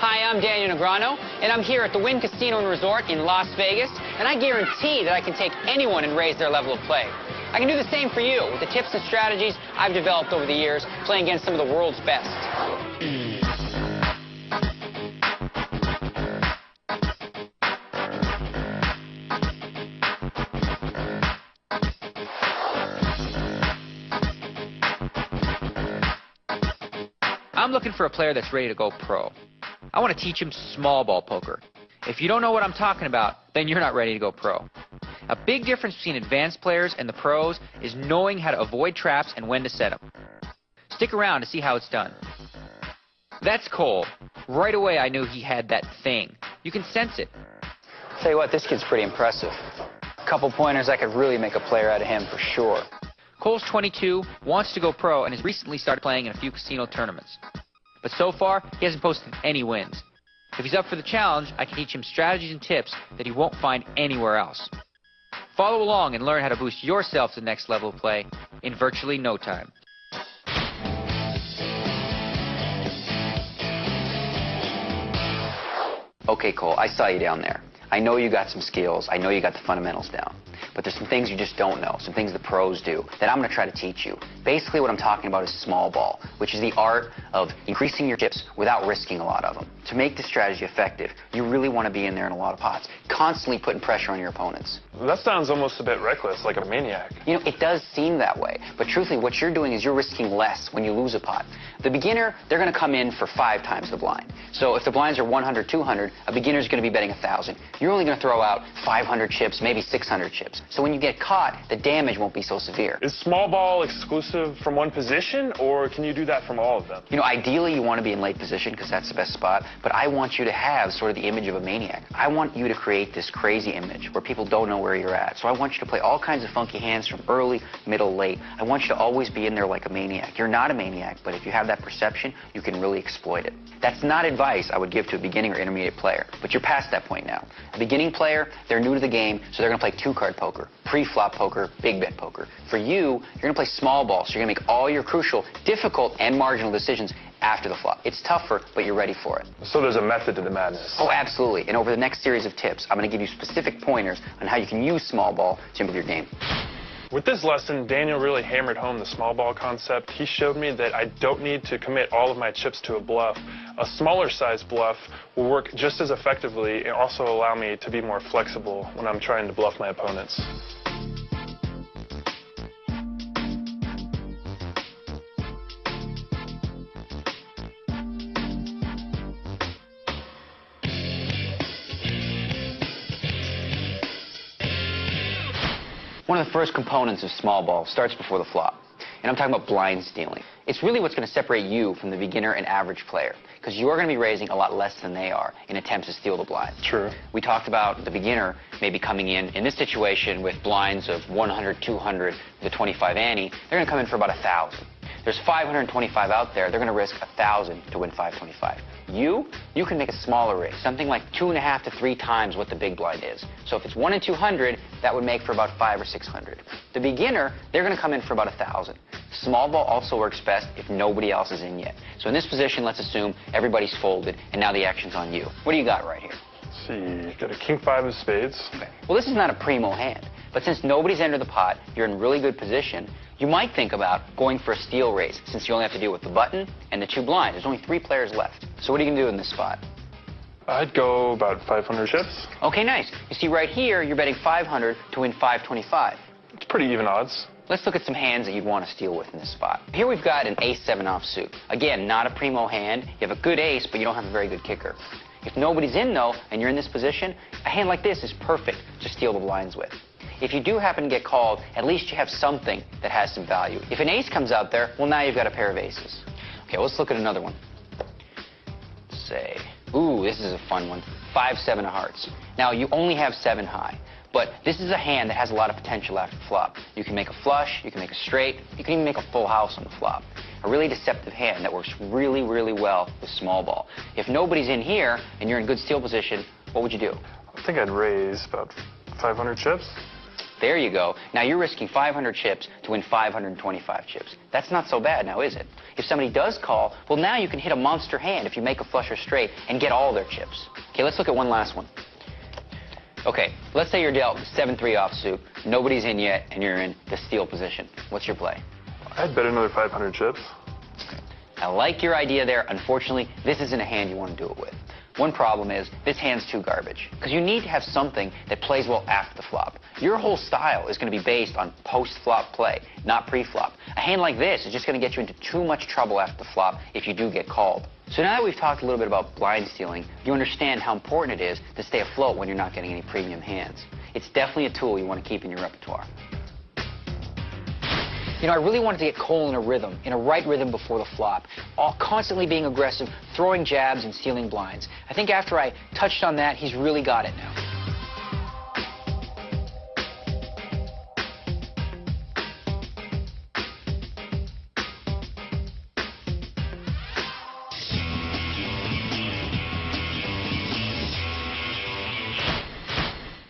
Hi, I'm Daniel Negreanu, and I'm here at the Wynn Casino and Resort in Las Vegas, and I guarantee that I can take anyone and raise their level of play. I can do the same for you with the tips and strategies I've developed over the years playing against some of the world's best. I'm looking for a player that's ready to go pro. I want to teach him small ball poker. If you don't know what I'm talking about, then you're not ready to go pro. A big difference between advanced players and the pros is knowing how to avoid traps and when to set them. Stick around to see how it's done. That's Cole. Right away I knew he had that thing. You can sense it. Tell you what, this kid's pretty impressive. A couple pointers, I could really make a player out of him for sure. Cole's 22, wants to go pro, and has recently started playing in a few casino tournaments. But so far, he hasn't posted any wins. If he's up for the challenge, I can teach him strategies and tips that he won't find anywhere else. Follow along and learn how to boost yourself to the next level of play in virtually no time. Okay, Cole, I saw you down there. I know you got some skills. I know you got the fundamentals down. But there's some things you just don't know, some things the pros do, that I'm going to try to teach you. Basically, what I'm talking about is small ball, which is the art of increasing your chips without risking a lot of them. To make this strategy effective, you really want to be in there in a lot of pots, constantly putting pressure on your opponents. That sounds almost a bit reckless, like a maniac. You know, it does seem that way, but truthfully, what you're doing is you're risking less when you lose a pot. The beginner, they're going to come in for 5 times the blind. So if the blinds are 100, 200, a beginner's going to be betting 1,000. You're only going to throw out 500 chips, maybe 600 chips. So when you get caught, the damage won't be so severe. Is small ball exclusive from one position, or can you do that from all of them? You know, ideally you want to be in late position because that's the best spot, but I want you to have sort of the image of a maniac. I want you to create this crazy image where people don't know where you're at. So I want you to play all kinds of funky hands from early, middle, late. I want you to always be in there like a maniac. You're not a maniac, but if you have that perception, you can really exploit it. That's not advice I would give to a beginning or intermediate player, but you're past that point now. A beginning player, they're new to the game, so they're going to play 2-card poker, pre-flop poker, big bet poker. For you, you're going to play small ball, so you're going to make all your crucial, difficult, and marginal decisions after the flop. It's tougher, but you're ready for it. So there's a method to the madness. Oh, absolutely. And over the next series of tips, I'm going to give you specific pointers on how you can use small ball to improve your game. With this lesson, Daniel really hammered home the small ball concept. He showed me that I don't need to commit all of my chips to a bluff. A smaller size bluff will work just as effectively and also allow me to be more flexible when I'm trying to bluff my opponents. One of the first components of small ball starts before the flop, and I'm talking about blind stealing. It's really what's going to separate you from the beginner and average player, because you're going to be raising a lot less than they are in attempts to steal the blind. True. We talked about the beginner maybe coming in this situation with blinds of 100, 200, the 25 ante. They're going to come in for about 1,000. There's 525 out there. They're going to risk 1,000 to win 525. You can make a smaller raise, something like 2.5 to 3 times what the big blind is. So if it's 1 in 200, that would make for about 500 or 600. The beginner, they're going to come in for about 1,000. Small ball also works best if nobody else is in yet. So in this position, let's assume everybody's folded, and now the action's on you. What do you got right here? Let's see, you've got a king 5 of spades. Okay. Well, this is not a primo hand, but since nobody's entered the pot, you're in really good position. You might think about going for a steal raise, since you only have to deal with the button and the 2 blinds. There's only 3 players left. So what are you going to do in this spot? I'd go about 500 chips. Okay, nice. You see right here, you're betting 500 to win 525. It's pretty even odds. Let's look at some hands that you'd want to steal with in this spot. Here we've got an ace-7 offsuit. Again, not a primo hand. You have a good ace, but you don't have a very good kicker. If nobody's in, though, and you're in this position, a hand like this is perfect to steal the blinds with. If you do happen to get called, at least you have something that has some value. If an ace comes out there, well, now you've got a pair of aces. Okay, let's look at another one. Say, ooh, this is a fun one. 5-7 of hearts. Now, you only have 7 high, but this is a hand that has a lot of potential after the flop. You can make a flush, you can make a straight, you can even make a full house on the flop. A really deceptive hand that works really, really well with small ball. If nobody's in here and you're in good steal position, what would you do? I think I'd raise about 500 chips. There you go. Now you're risking 500 chips to win 525 chips. That's not so bad now, is it? If somebody does call, well, now you can hit a monster hand if you make a flush or straight and get all their chips. Okay, let's look at one last one. Okay, let's say you're dealt 7-3 offsuit, nobody's in yet, and you're in the steal position. What's your play? I'd bet another 500 chips. I like your idea there. Unfortunately, this isn't a hand you want to do it with. One problem is this hand's too garbage because you need to have something that plays well after the flop. Your whole style is going to be based on post-flop play, not pre-flop. A hand like this is just going to get you into too much trouble after the flop if you do get called. So now that we've talked a little bit about blind stealing, you understand how important it is to stay afloat when you're not getting any premium hands. It's definitely a tool you want to keep in your repertoire. You know, I really wanted to get Cole in a rhythm, in a right rhythm before the flop, constantly being aggressive, throwing jabs and stealing blinds. I think after I touched on that, he's really got it now.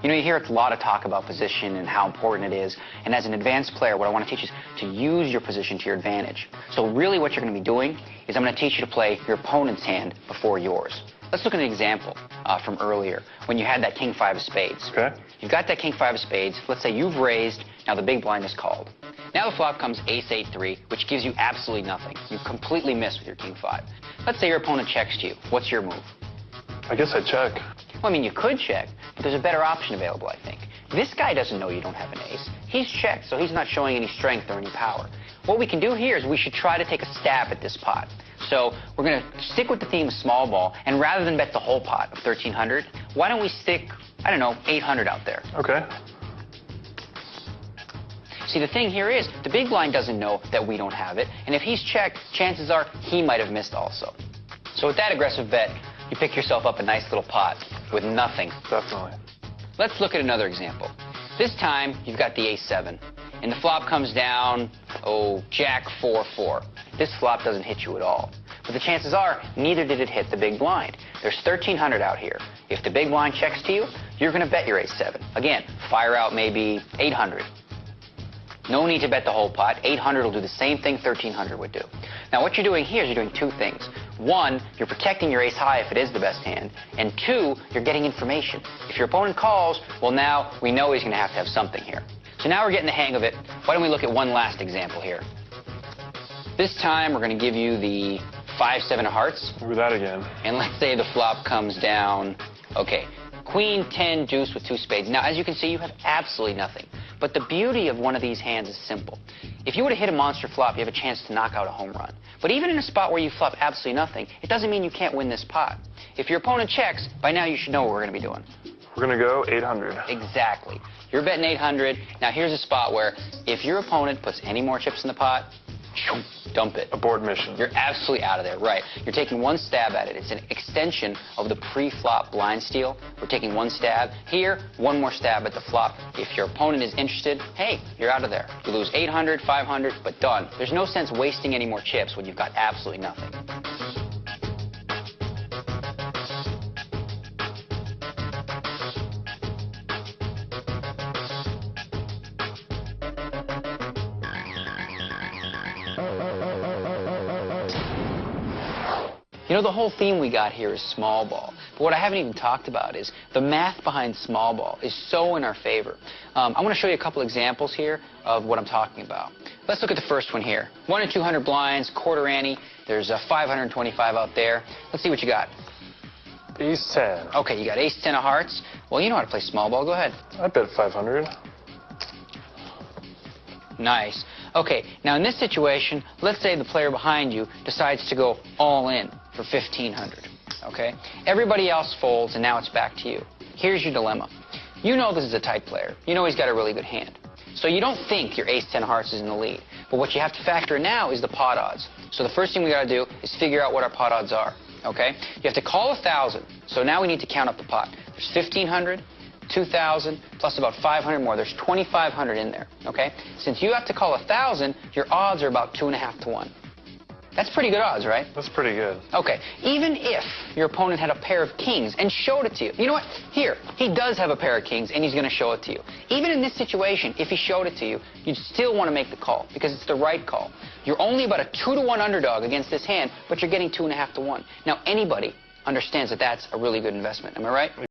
You know, you hear a lot of talk about position and how important it is. And as an advanced player, what I want to teach is to use your position to your advantage. So really what you're going to be doing is I'm going to teach you to play your opponent's hand before yours. Let's look at an example from earlier when you had that king 5 of spades. Okay. You've got that king 5 of spades. Let's say you've raised. Now the big blind is called. Now the flop comes ace 8-3, which gives you absolutely nothing. You completely miss with your king 5. Let's say your opponent checks to you. What's your move? I guess I'd check. Well, I mean, you could check, but there's a better option available, I think. This guy doesn't know you don't have an ace. He's checked, so he's not showing any strength or any power. What we can do here is we should try to take a stab at this pot. So we're going to stick with the theme of small ball, and rather than bet the whole pot of 1,300, why don't we stick, I don't know, 800 out there? Okay. See, the thing here is the big blind doesn't know that we don't have it, and if he's checked, chances are he might have missed also. So with that aggressive bet, you pick yourself up a nice little pot with nothing. Definitely. Let's look at another example. This time, you've got the ace-7, and the flop comes down, jack 4-4. This flop doesn't hit you at all. But the chances are, neither did it hit the big blind. There's 1,300 out here. If the big blind checks to you, you're going to bet your ace-7. Again, fire out maybe 800. No need to bet the whole pot. 800 will do the same thing 1,300 would do. Now, what you're doing here is you're doing two things. One, you're protecting your ace-high if it is the best hand. And two, you're getting information. If your opponent calls, well, now we know he's going to have something here. So now we're getting the hang of it. Why don't we look at one last example here? This time, we're going to give you the 5-7 of hearts. Do that again. And let's say the flop comes down, okay, queen, 10, deuce with 2 spades. Now, as you can see, you have absolutely nothing. But the beauty of one of these hands is simple. If you were to hit a monster flop, you have a chance to knock out a home run. But even in a spot where you flop absolutely nothing, it doesn't mean you can't win this pot. If your opponent checks, by now you should know what we're going to be doing. We're going to go 800. Exactly. You're betting 800. Now, here's a spot where if your opponent puts any more chips in the pot, dump it. Abort mission. You're absolutely out of there, right. You're taking one stab at it. It's an extension of the pre-flop blind steal. We're taking one stab. Here, one more stab at the flop. If your opponent is interested, hey, you're out of there. You lose 800, 500, but done. There's no sense wasting any more chips when you've got absolutely nothing. You know, the whole theme we got here is small ball. But what I haven't even talked about is the math behind small ball is so in our favor. I want to show you a couple examples here of what I'm talking about. Let's look at the first one here. 1 in 200 blinds, quarter ante. There's a 525 out there. Let's see what you got. Ace-10. Okay, you got ace-10 of hearts. Well, you know how to play small ball. Go ahead. I bet 500. Nice. Okay, now in this situation, let's say the player behind you decides to go all in for 1,500, okay? Everybody else folds, and now it's back to you. Here's your dilemma. You know this is a tight player. You know he's got a really good hand. So you don't think your ace-10 hearts is in the lead. But what you have to factor in now is the pot odds. So the first thing we got to do is figure out what our pot odds are, okay? You have to call 1,000. So now we need to count up the pot. There's 1,500. 2,000 plus about 500 more. There's 2,500 in there, okay? Since you have to call 1,000, your odds are about 2.5 to 1. That's pretty good odds, right? That's pretty good. Okay, even if your opponent had a pair of kings and showed it to you. You know what? Here, he does have a pair of kings and he's going to show it to you. Even in this situation, if he showed it to you, you'd still want to make the call because it's the right call. You're only about a 2-to-1 underdog against this hand, but you're getting 2.5 to 1. Now, anybody understands that that's a really good investment. Am I right?